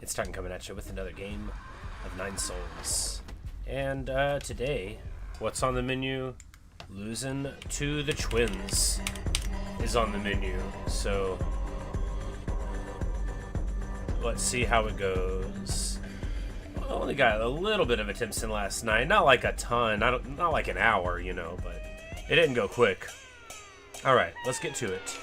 It's Titan coming at you with another game of 9 Souls. And today, what's on the menu? Losing to the Twins is on the menu. So let's see how it goes. I only got a little bit of attempts in last night. Not like a ton. Not like an hour, you know, but it didn't go quick. Alright, let's get to it.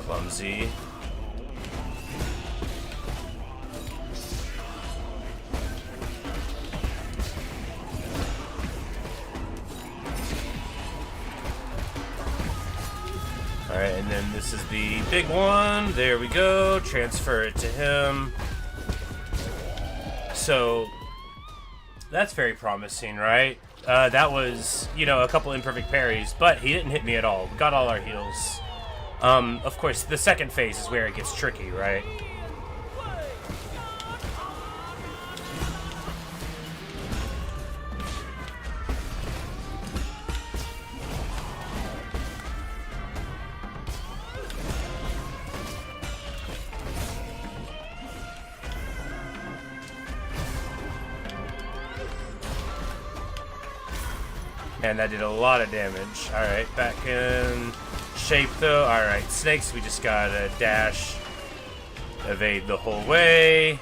Clumsy. Alright, and then this is the big one. There we go. Transfer it to him. So, that's very promising, right? That was, you know, a couple imperfect parries, but he didn't hit me at all. We got all our heals. Of course, the second phase is where it gets tricky, right? And that did a lot of damage. Alright, back in shape though. Alright, snakes, we just gotta dash, evade the whole way.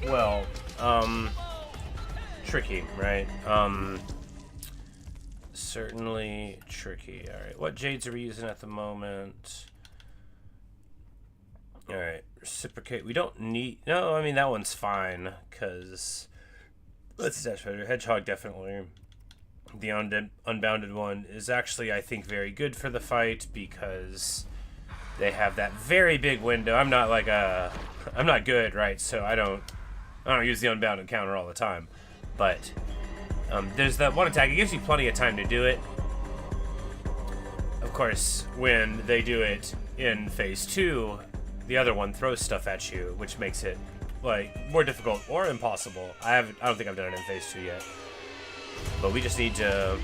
Well, tricky, right? Certainly tricky. Alright, what jades are we using at the moment? Alright, reciprocate. We don't need... No, I mean, that one's fine, because... Let's dash better. Hedgehog, definitely. The unbounded one is actually, I think, very good for the fight, because they have that very big window. I'm not like a... I'm not good, right? So I don't use the unbounded counter all the time. But there's that one attack. It gives you plenty of time to do it. Of course, when they do it in phase 2... the other one throws stuff at you, which makes it like more difficult or impossible. I don't think I've done it in phase 2 yet. But we just need to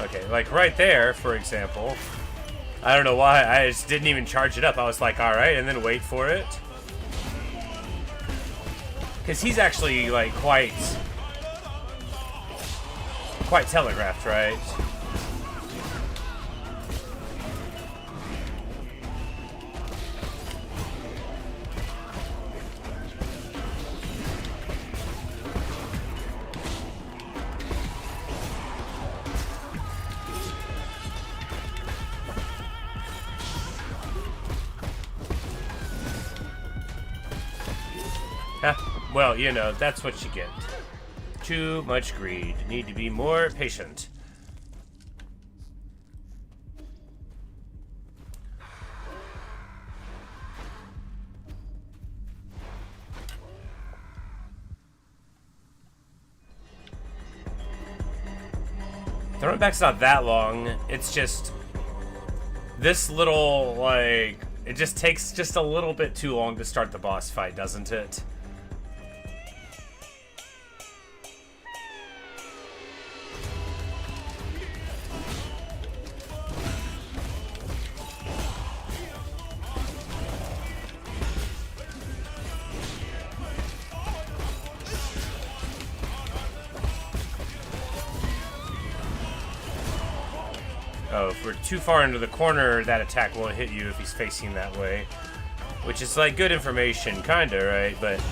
okay, like right there, for example. I don't know why, I just didn't even charge it up. I was like, alright, and then wait for it. Because he's actually, like, quite telegraphed, right? Well, you know, that's what you get. Too much greed. Need to be more patient. The run back's not that long. It's just this little, like, it just takes just a little bit too long to start the boss fight, doesn't it? Oh, if we're too far into the corner, that attack won't hit you if he's facing that way. Which is like good information, kinda, right? But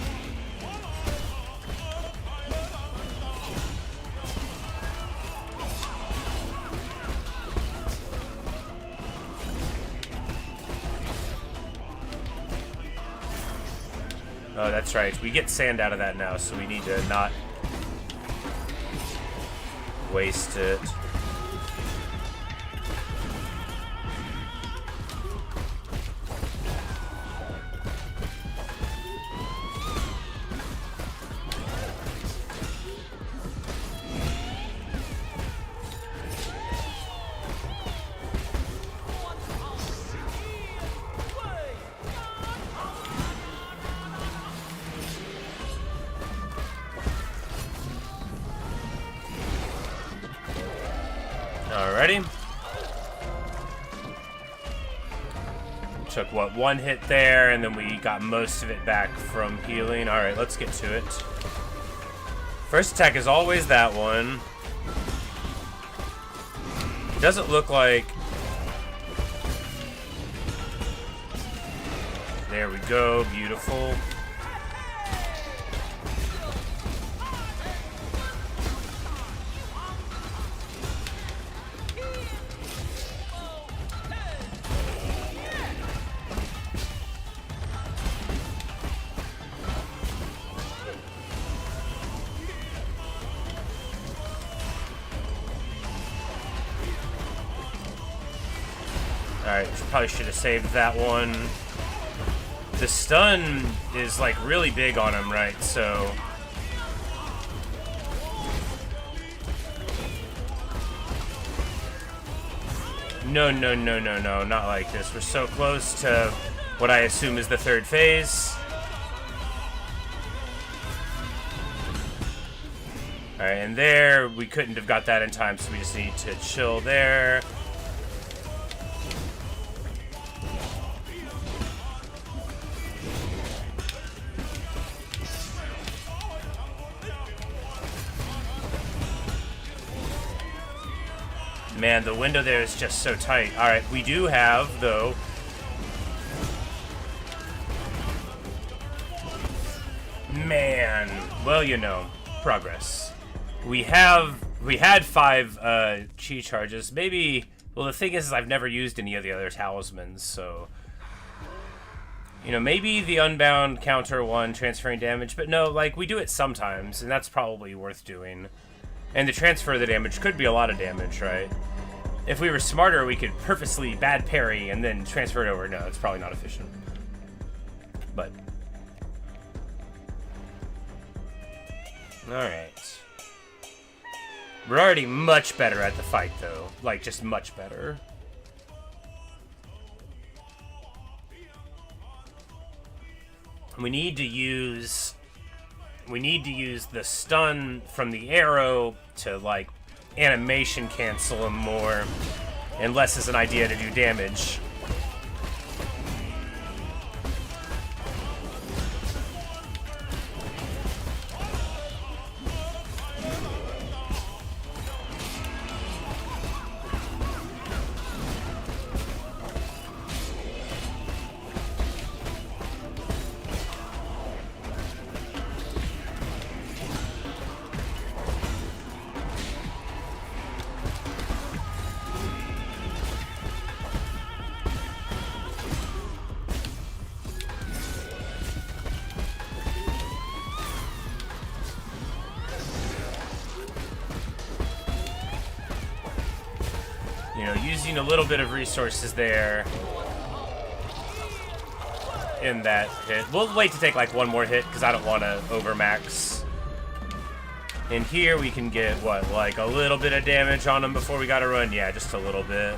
Oh, that's right. We get sand out of that now, so we need to not waste it. Alrighty. Took, what, one hit there, and then we got most of it back from healing. Alright, let's get to it. First attack is always that one. It doesn't look like... There we go, beautiful. Alright, probably should have saved that one. The stun is like really big on him, right? So... No, not like this. We're so close to what I assume is the third phase. Alright, and there, we couldn't have got that in time, so we just need to chill there. Man, the window there is just so tight. Alright, we do have, though... Man, well, you know, progress. We had 5 chi charges. Maybe, well, the thing is I've never used any of the other talismans, so... You know, maybe the Unbound counter one, transferring damage, but no, like, we do it sometimes, and that's probably worth doing. And to transfer the damage could be a lot of damage, right? If we were smarter, we could purposely bad parry and then transfer it over. No, it's probably not efficient. But... Alright. We're already much better at the fight, though. Like, just much better. We need to use the stun from the arrow to, like, animation cancel him more, unless it's an idea to do damage. You know, using a little bit of resources there in that hit. We'll wait to take like one more hit because I don't want to overmax. And here we can get, what, like a little bit of damage on him before we gotta run? Yeah, just a little bit.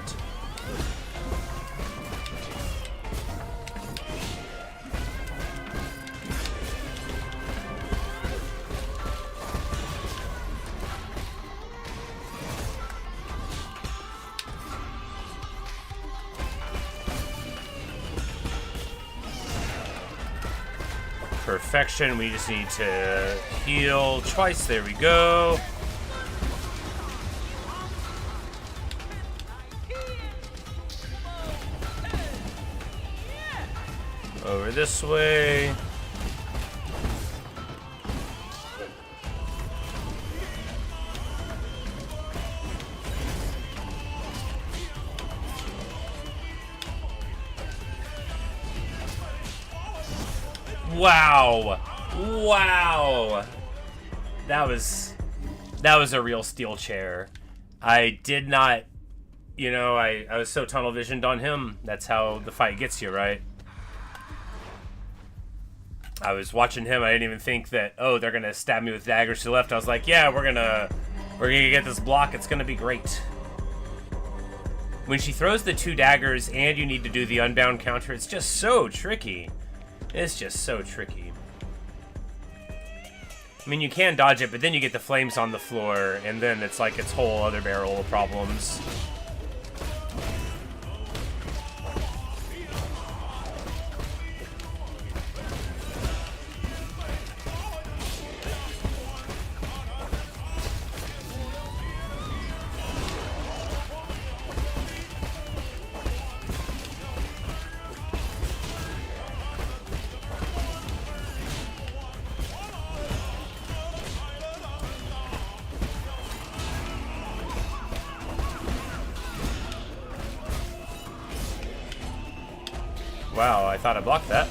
Perfection. We just need to heal twice. There we go. Over this way. Wow. Wow. That was a real steel chair. I did not, you know, I was so tunnel visioned on him. That's how the fight gets you, right? I was watching him. I didn't even think that, oh, they're gonna stab me with daggers to the left. I was like, yeah, we're gonna get this block. It's gonna be great. When she throws the 2 daggers and you need to do the unbound counter, it's just so tricky. It's just so tricky. I mean, you can dodge it, but then you get the flames on the floor, and then it's like its whole other barrel of problems. Wow, I thought I blocked that.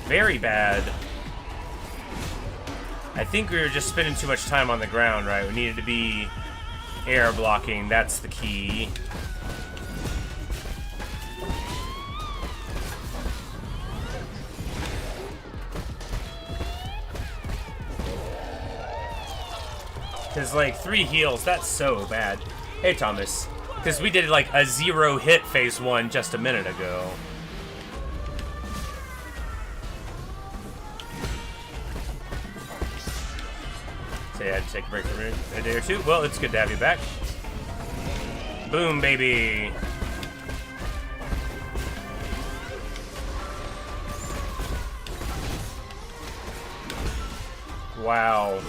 Very bad. I think we were just spending too much time on the ground, right? We needed to be air blocking. That's the key. Because, like, 3 heals, that's so bad. Hey, Thomas. Because we did, like, a 0 hit phase 1 just a minute ago. So, yeah, I had to take a break for a day or two. Well, it's good to have you back. Boom, baby. Wow.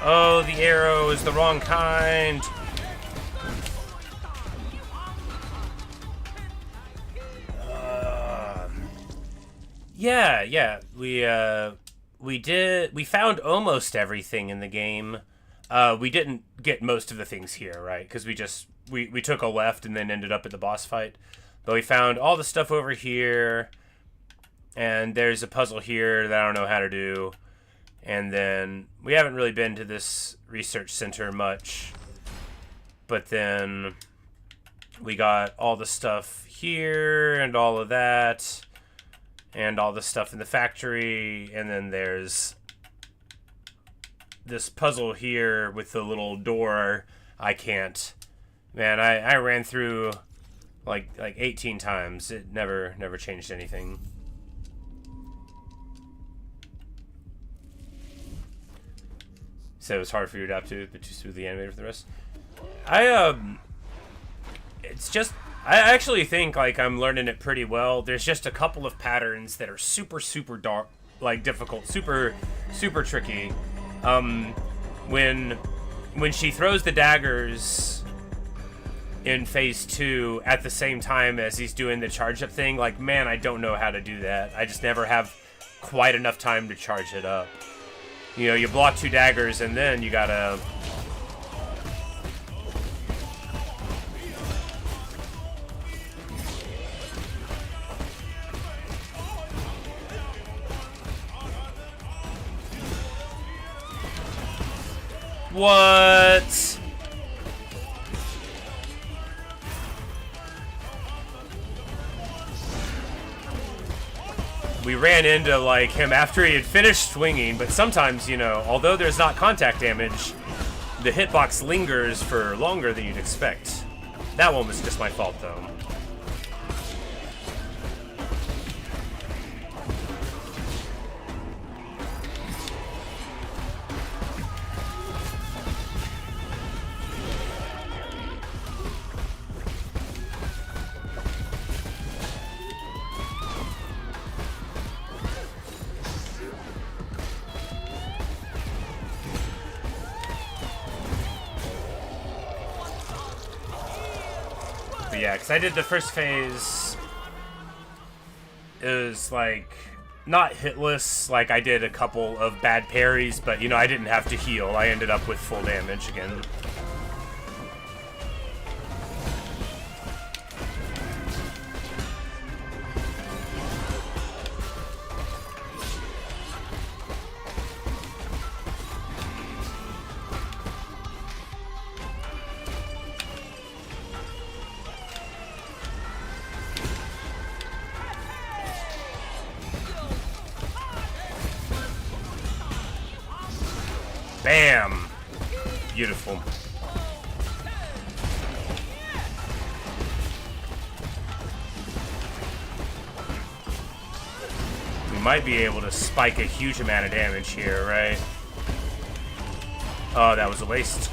Oh, the arrow is the wrong kind. Yeah. We found almost everything in the game. We didn't get most of the things here, right? Because we took a left and then ended up at the boss fight. But we found all the stuff over here. And there's a puzzle here that I don't know how to do. And then we haven't really been to this research center much. But then we got all the stuff here and all of that. And all the stuff in the factory. And then there's this puzzle here with the little door. I can't. Man, I ran through like 18 times. It never changed anything. So it was hard for you to adapt to, but too smoothly animated for the rest. It's just, I actually think like I'm learning it pretty well. There's just a couple of patterns that are super dark, like difficult, super tricky. When she throws the daggers in phase 2 at the same time as he's doing the charge up thing, like, man, I don't know how to do that. I just never have quite enough time to charge it up. You know, you block 2 daggers, and then you gotta... What? We ran into, like, him after he had finished swinging, but sometimes, you know, although there's not contact damage, the hitbox lingers for longer than you'd expect. That one was just my fault, though. Yeah, because I did the first phase. It was like not hitless, like I did a couple of bad parries, but, you know, I didn't have to heal. I ended up with full damage again. Bam! Beautiful. We might be able to spike a huge amount of damage here, right? Oh, that was a waste.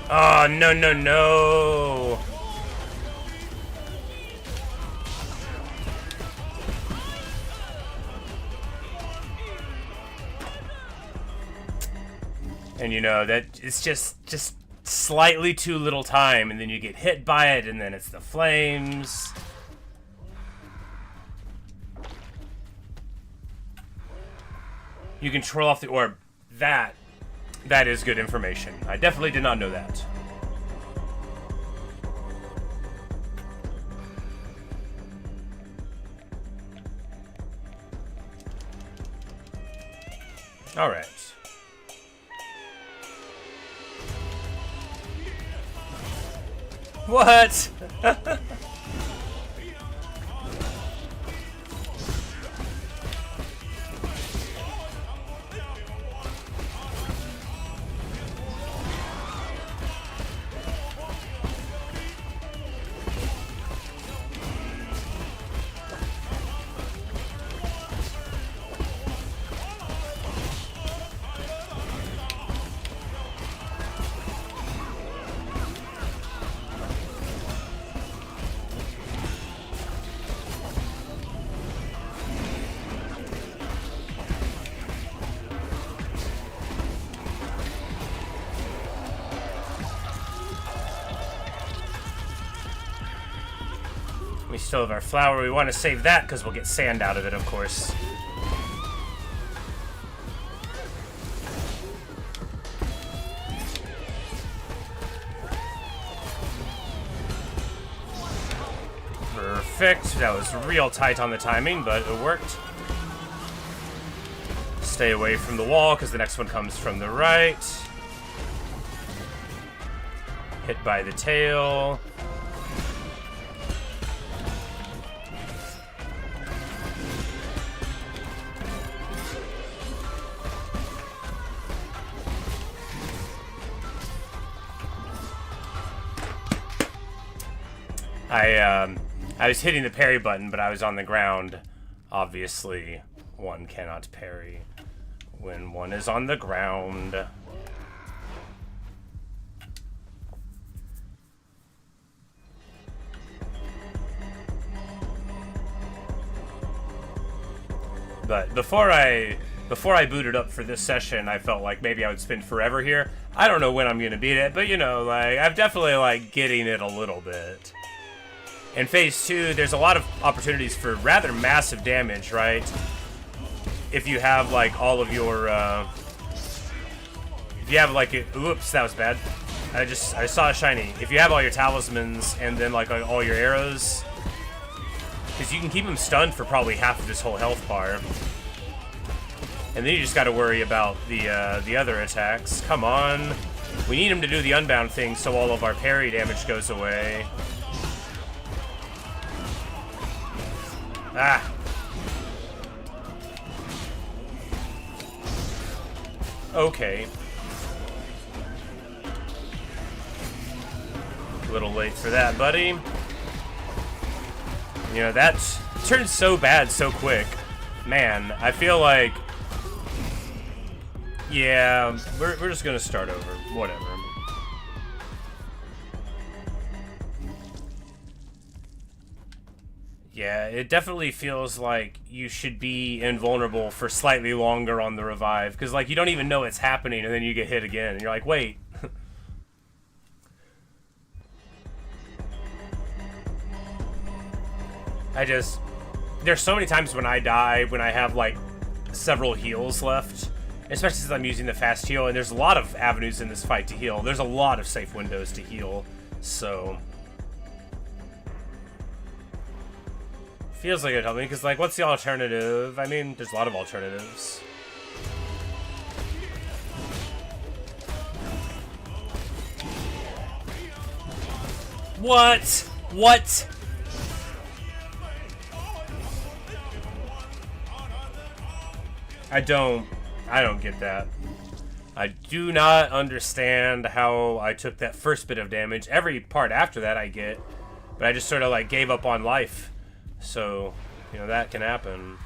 Oh, no, no, no! And you know, that it's just slightly too little time, and then you get hit by it, and then it's the flames. You can troll off the orb. That is good information. I definitely did not know that. All right. What? We still have our flower. We want to save that because we'll get sand out of it, of course. Perfect. That was real tight on the timing, but it worked. Stay away from the wall because the next one comes from the right. Hit by the tail. I was hitting the parry button, but I was on the ground. Obviously, one cannot parry when one is on the ground. But before I booted up for this session, I felt like maybe I would spend forever here. I don't know when I'm gonna beat it, but you know, like I'm definitely like getting it a little bit. In Phase 2, there's a lot of opportunities for rather massive damage, right? If you have, like, all of your, if you have, like, oops, that was bad. I saw a shiny. If you have all your talismans and then, like all your arrows, because you can keep them stunned for probably half of this whole health bar. And then you just gotta worry about the other attacks. Come on. We need him to do the Unbound thing so all of our parry damage goes away. Ah. Okay. A little late for that, buddy. You know, that turns so bad so quick. Man, I feel like... Yeah, we're just gonna start over. Whatever. Yeah, it definitely feels like you should be invulnerable for slightly longer on the revive. Because, like, you don't even know it's happening, and then you get hit again. And you're like, wait. There's so many times when I die when I have like several heals left, especially since I'm using the fast heal, and there's a lot of avenues in this fight to heal. There's a lot of safe windows to heal, so feels like it'd help me, because like, what's the alternative? I mean, there's a lot of alternatives. What? What? I don't get that. I do not understand how I took that first bit of damage. Every part after that I get, but I just sort of like gave up on life. So, you know, that can happen.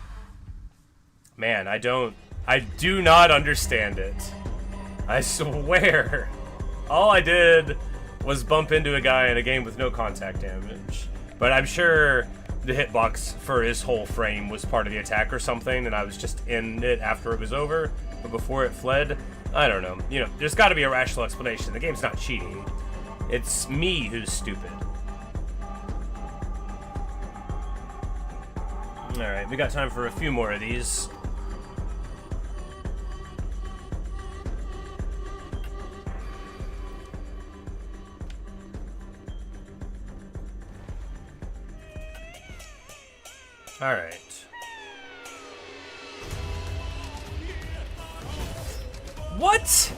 Man, I do not understand it. I swear. All I did was bump into a guy in a game with no contact damage. But I'm sure the hitbox for his whole frame was part of the attack or something, and I was just in it after it was over, but before it fled. I don't know. You know, there's got to be a rational explanation. The game's not cheating. It's me who's stupid. Alright, we got time for a few more of these. Alright. What?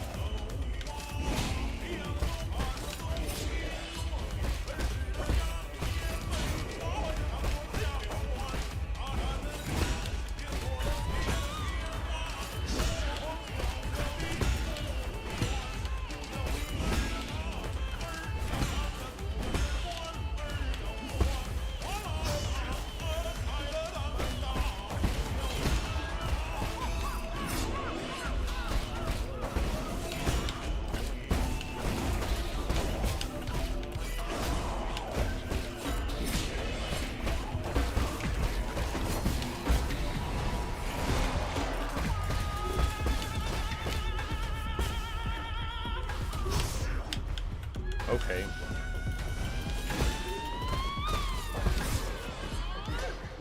Okay.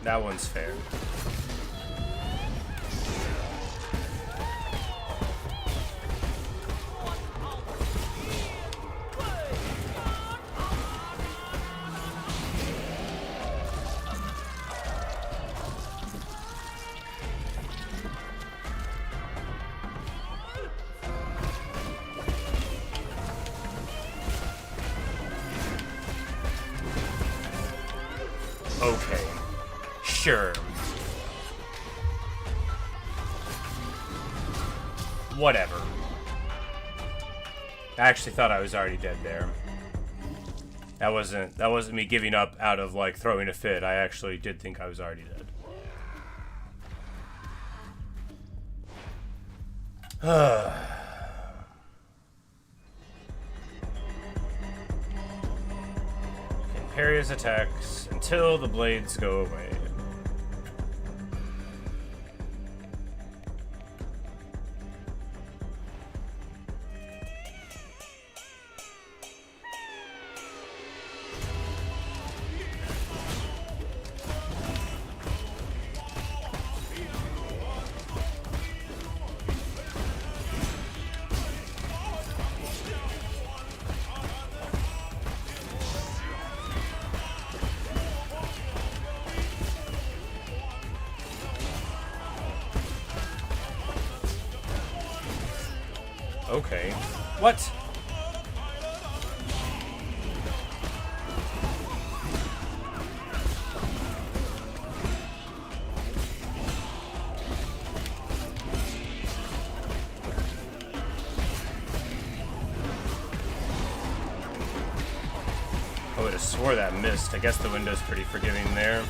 That one's fair. Okay. Sure. Whatever. I actually thought I was already dead there. That wasn't me giving up out of like throwing a fit. I actually did think I was already dead. Parry his attacks until the blades go away. Okay. What? I would have swore that missed. I guess the window's pretty forgiving there.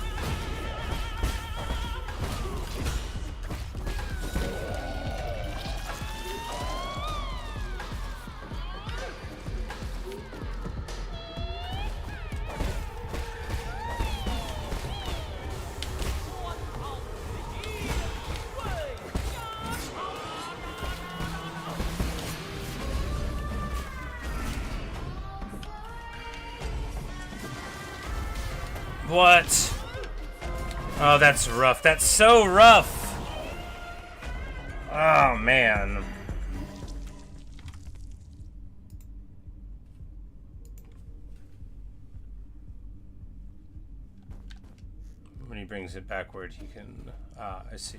What? Oh, that's rough. That's so rough. Oh, man. When he brings it backward, he can... Ah, I see.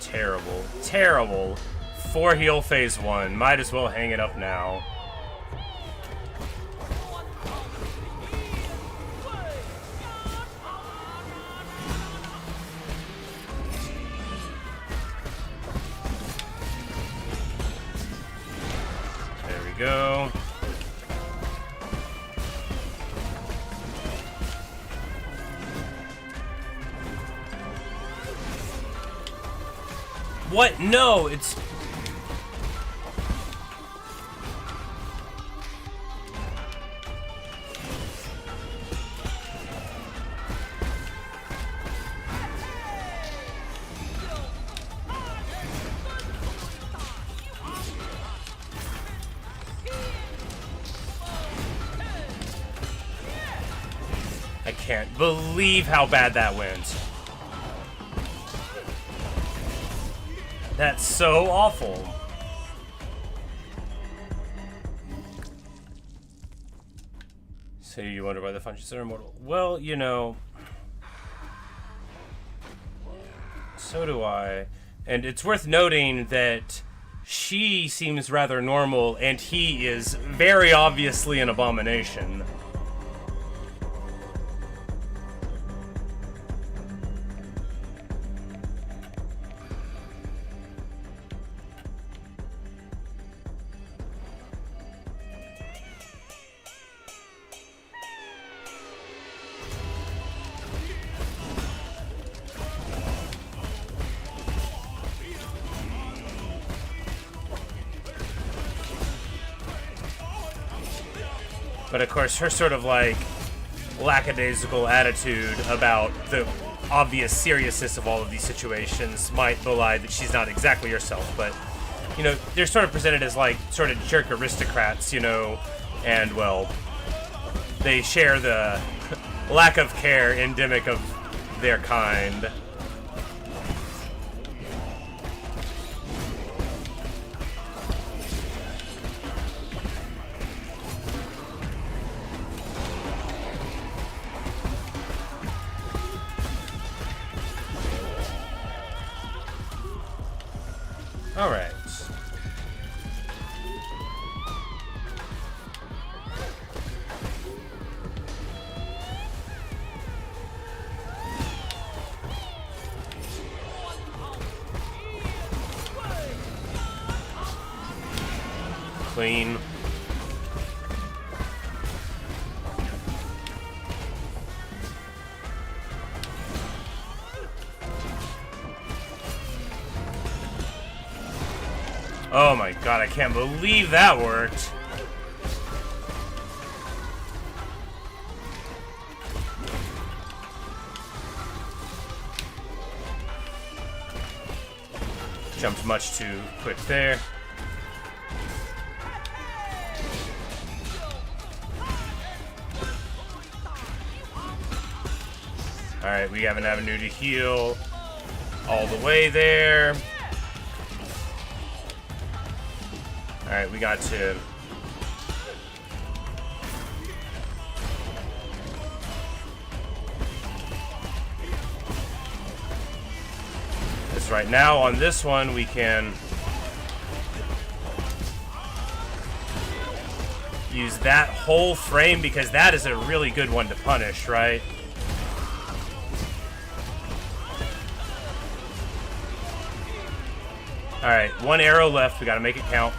Terrible. Terrible. 4 heal phase 1. Might as well hang it up now. There we go. What? No, it's... I can't believe how bad that went. That's so awful. So you wonder why the functions are immortal? Well, you know, so do I. And it's worth noting that she seems rather normal and he is very obviously an abomination. But of course, her sort of like lackadaisical attitude about the obvious seriousness of all of these situations might belie that she's not exactly herself. But, you know, they're sort of presented as like sort of jerk aristocrats, you know, and well, they share the lack of care endemic of their kind. All right. Clean. Oh my god, I can't believe that worked. Jumped much too quick there. Alright, we have an avenue to heal all the way there. Alright, we got to... Because right now on this one we can use that whole frame because that is a really good one to punish, right? Alright, one arrow left. We gotta make it count.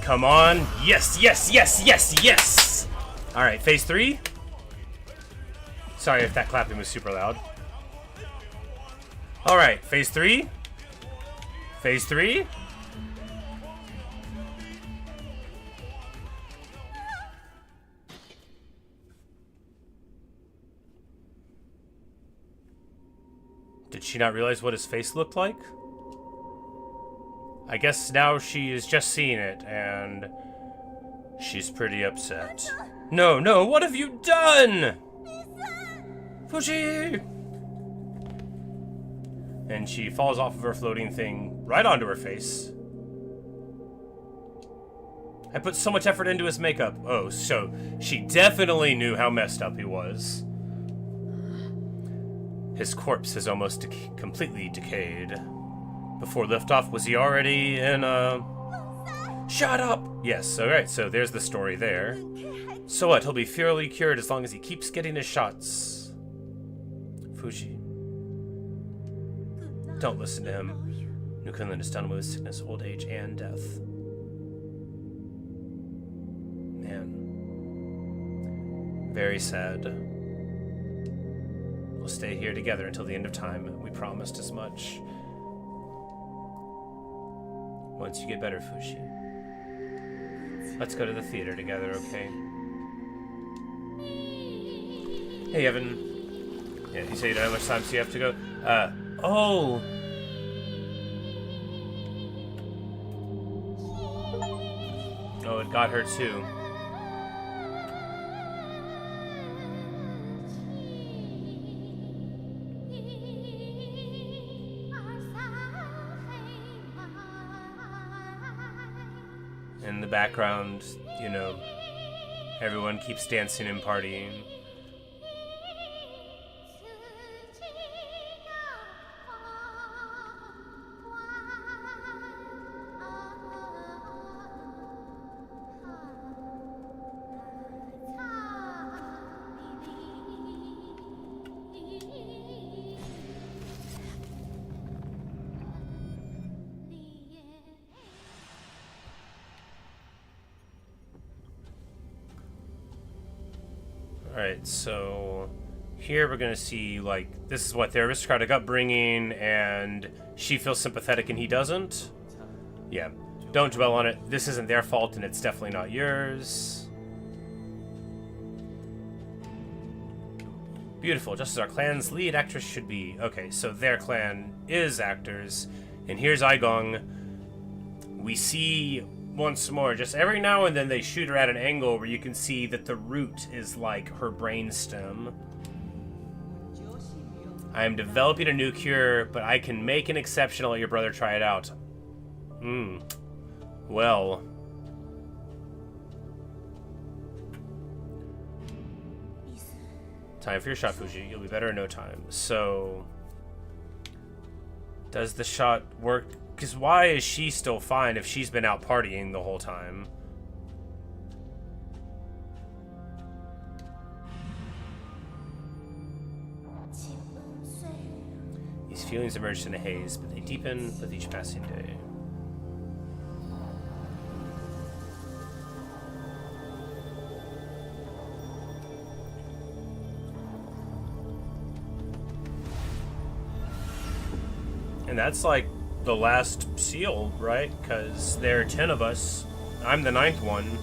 Come on. Yes, yes, yes, yes, yes! Alright, phase 3. Sorry if that clapping was super loud. Alright, phase 3. Phase 3. Did she not realize what his face looked like? I guess now she is just seeing it, and she's pretty upset. No, no, what have you done? Fuxi! And she falls off of her floating thing right onto her face. I put so much effort into his makeup. Oh, so she definitely knew how messed up he was. His corpse is almost completely decayed. Before liftoff, was he already in a... Shut up! Yes, alright, so there's the story there. So what, he'll be fairly cured as long as he keeps getting his shots. Fuxi. Don't listen to him. New Kunlun is done with sickness, old age, and death. Man. Very sad. We'll stay here together until the end of time. We promised as much. Once you get better, Fuxi. Let's go to the theater together, okay? Hey, Evan. Yeah, you say you don't have much time, so you have to go. Oh! Oh, it got her too. In the background, you know, everyone keeps dancing and partying. Alright, so here we're gonna see, like, this is what their aristocratic upbringing, and she feels sympathetic and he doesn't. Yeah, don't dwell on it. This isn't their fault and it's definitely not yours. Beautiful, just as our clan's lead actress should be. Okay, so their clan is actors, and here's Aigong. We see once more, just every now and then they shoot her at an angle where you can see that the root is like her brainstem. I am developing a new cure, but I can make an exception. I'll let your brother try it out. Well. Time for your shot, Fuxi. You'll be better in no time. So, does the shot work? Because why is she still fine if she's been out partying the whole time? These feelings emerged in a haze, but they deepen with each passing day. And that's like the last seal, right? Because there are 10 of us. I'm the 9th one,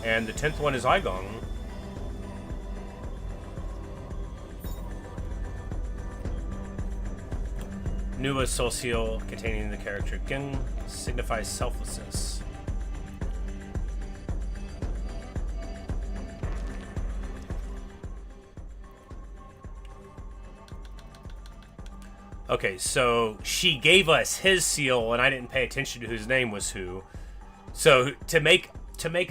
and the 10th one is Aigong. Nuwa's soul seal containing the character Gen signifies selflessness. Okay, so she gave us his seal, and I didn't pay attention to whose name was who. So to make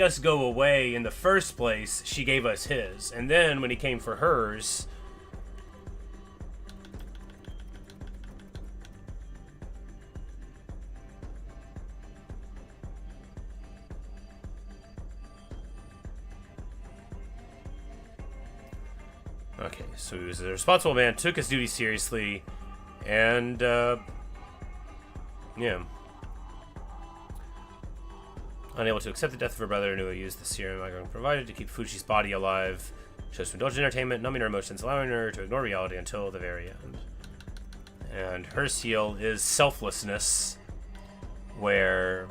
us go away in the first place, she gave us his, and then when he came for hers. Okay, so he was a responsible man, took his duty seriously, and, yeah. Unable to accept the death of her brother, Nuwa used the serum Migrant provided to keep Fuxi's body alive. Chose to indulge in entertainment, numbing her emotions, allowing her to ignore reality until the very end. And her seal is selflessness, where,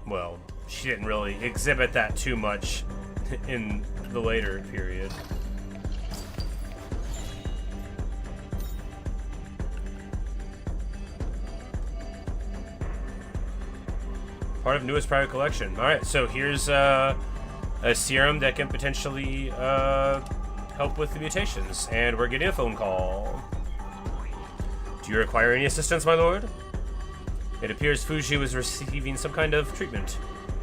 well, she didn't really exhibit that too much in the later period. Part of Nuwa's private collection. Alright, so here's a serum that can potentially help with the mutations. And we're getting a phone call. Do you require any assistance, my lord? It appears Fuxi was receiving some kind of treatment.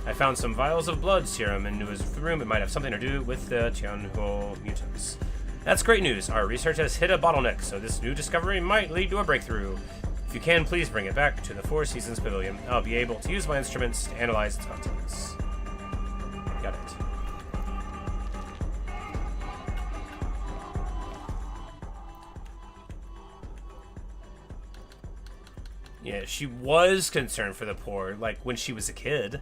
I found some vials of blood serum in Nuwa's room. It might have something to do with the Tianhuo mutants. That's great news. Our research has hit a bottleneck, so this new discovery might lead to a breakthrough. If you can, please bring it back to the Four Seasons Pavilion. I'll be able to use my instruments to analyze its contents. Got it. Yeah, she was concerned for the poor, like, when she was a kid.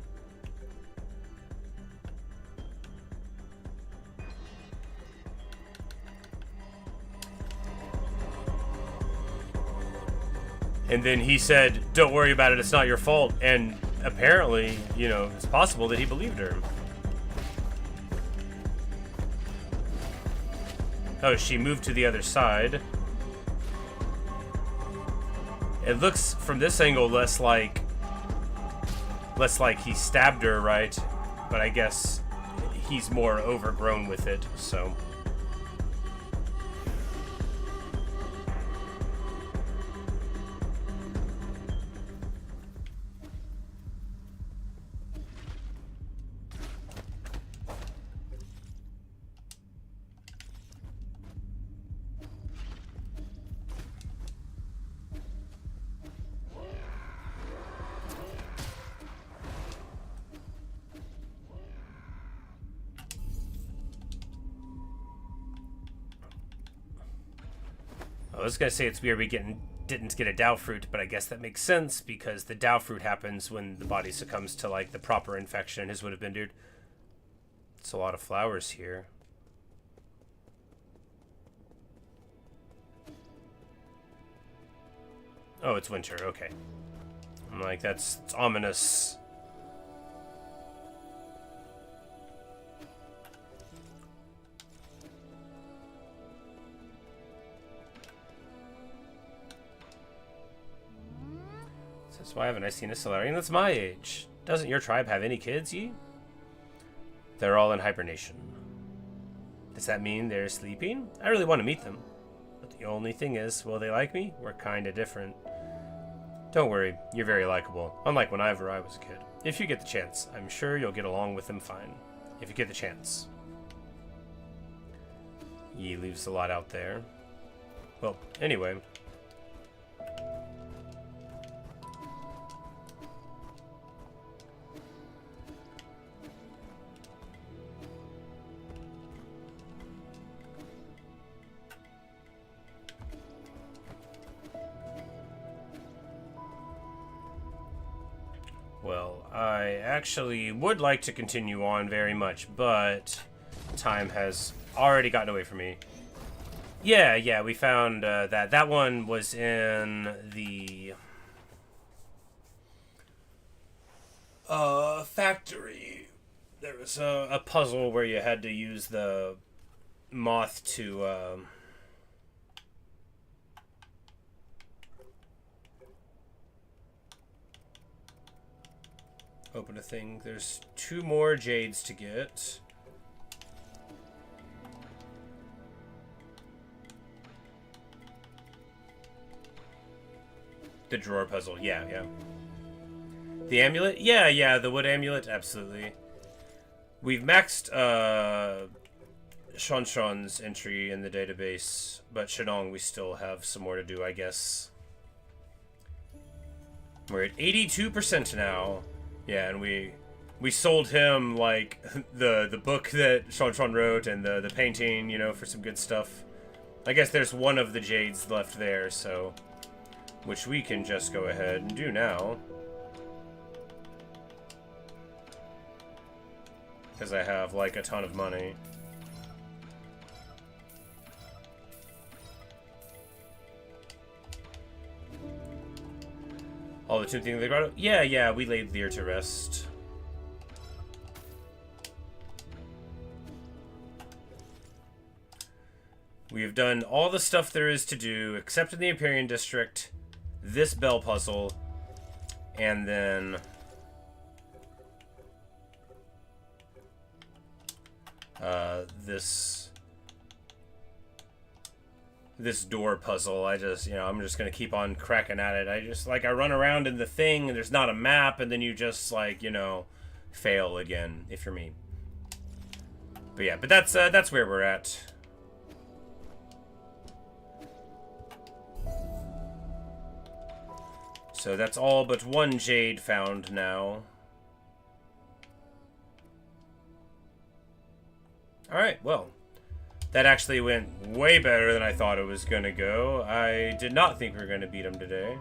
And then he said, don't worry about it, it's not your fault. And apparently, you know, it's possible that he believed her. Oh, she moved to the other side. It looks, from this angle, less like he stabbed her, right? But I guess he's more overgrown with it, so... I was gonna say it's weird we didn't get a Dao fruit, but I guess that makes sense because the Dao fruit happens when the body succumbs to like the proper infection. His would have been, dude. It's a lot of flowers here. Oh, it's winter. Okay. I'm like, it's ominous. Why haven't I seen a Solarian that's my age? Doesn't your tribe have any kids, ye? They're all in hibernation. Does that mean they're sleeping? I really want to meet them. But the only thing is, will they like me? We're kinda different. Don't worry, you're very likable. Unlike whenever I was a kid. If you get the chance, I'm sure you'll get along with them fine. If you get the chance. Yi leaves a lot out there. Well, anyway... Well, I actually would like to continue on very much, but time has already gotten away from me. Yeah, we found that. That one was in the factory. There was a puzzle where you had to use the moth to open a thing. There's 2 more jades to get. The drawer puzzle, yeah. The amulet? Yeah, the wood amulet, absolutely. We've maxed Shanshan's entry in the database, but Shadong, we still have some more to do, I guess. We're at 82% now. Yeah, and we sold him, like, the book that Shanshan wrote and the painting, you know, for some good stuff. I guess there's one of the jades left there, so... which we can just go ahead and do now. Because I have, like, a ton of money. All the tomb things they brought up? Yeah, we laid Lear to rest. We have done all the stuff there is to do, except in the Empyrean District, this bell puzzle, and then... this door puzzle. I'm just gonna keep on cracking at it. I run around in the thing, and there's not a map, and then you just, like, you know, fail again, if you're me. But yeah, but that's where we're at. So that's all but 1 jade found now. Alright, well. That actually went way better than I thought it was gonna go. I did not think we were gonna beat him today.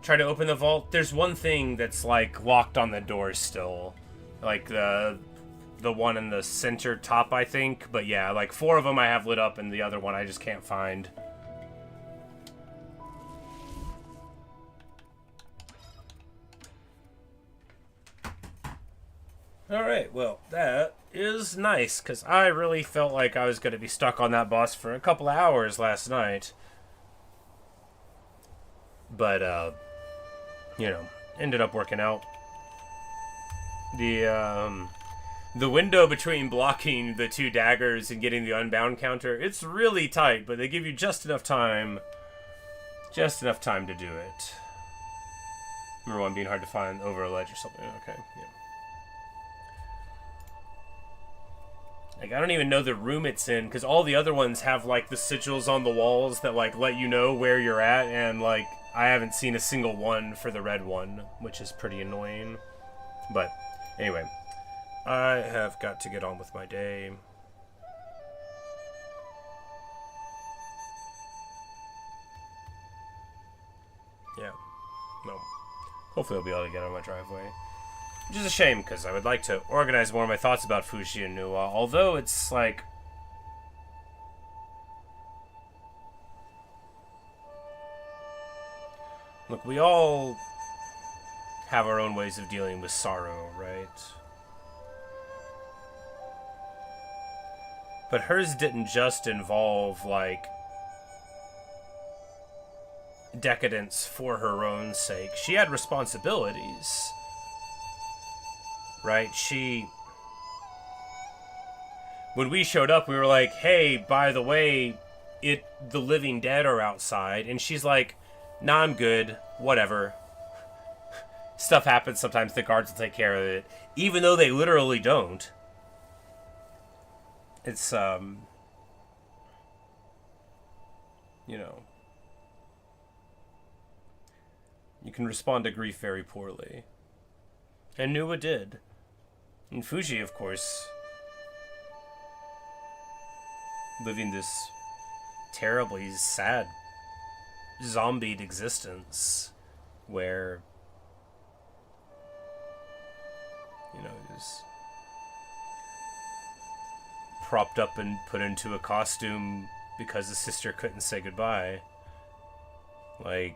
Try to open the vault. There's one thing that's, like, locked on the door still. Like, the one in the center top, I think. But yeah, like, 4 of them I have lit up, and the other one I just can't find. Alright, well, that is nice, because I really felt like I was going to be stuck on that boss for a couple of hours last night. But, you know, ended up working out. The window between blocking the 2 daggers and getting the unbound counter, it's really tight, but they give you just enough time to do it. Remember one being hard to find over a ledge or something. Okay, yeah. Like, I don't even know the room it's in, because all the other ones have, like, the sigils on the walls that, like, let you know where you're at, and, like, I haven't seen a single one for the red one, which is pretty annoying. But, anyway, I have got to get on with my day. Yeah. No. Hopefully I'll be able to get on my driveway. Which is a shame, because I would like to organize more of my thoughts about Fuxi and Nuwa, although it's like... Look, we all have our own ways of dealing with sorrow, right? But hers didn't just involve, like, decadence for her own sake. She had responsibilities. Right? When we showed up, we were like, hey, by the way, the living dead are outside. And she's like, nah, I'm good. Whatever. Stuff happens sometimes. The guards will take care of it. Even though they literally don't. It's, you know. You can respond to grief very poorly. And Nuwa did. And Fuxi, of course, living this terribly sad, zombied existence where, you know, he's propped up and put into a costume because his sister couldn't say goodbye. Like,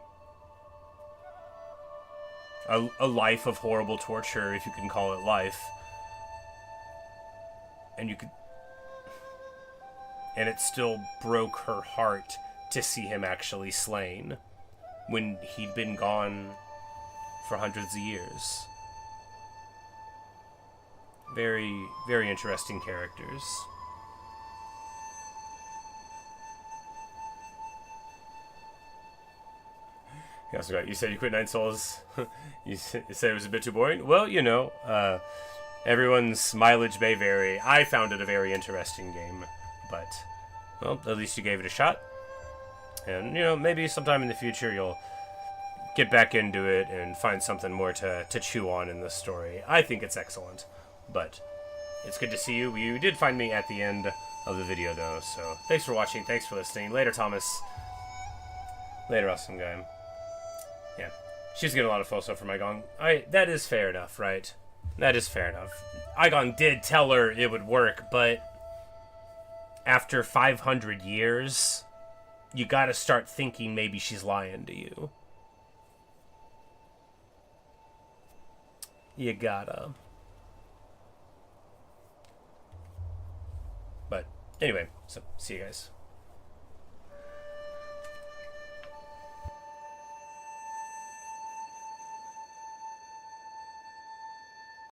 a life of horrible torture, if you can call it life. And it still broke her heart to see him actually slain when he'd been gone for hundreds of years. Very, very interesting characters. You also got, you said you quit Nine Souls. You said it was a bit too boring. Well, you know, everyone's mileage may vary. I found it a very interesting game, but, well, at least you gave it a shot. And, you know, maybe sometime in the future you'll get back into it and find something more to chew on in the story. I think it's excellent, but it's good to see you. You did find me at the end of the video, though, so thanks for watching, thanks for listening. Later, Thomas. Later, awesome guy. Yeah, she's getting a lot of full stuff from Igon. That is fair enough, right? That is fair enough. Igon did tell her it would work, but after 500 years, you gotta start thinking maybe she's lying to you. You gotta. But anyway, so see you guys.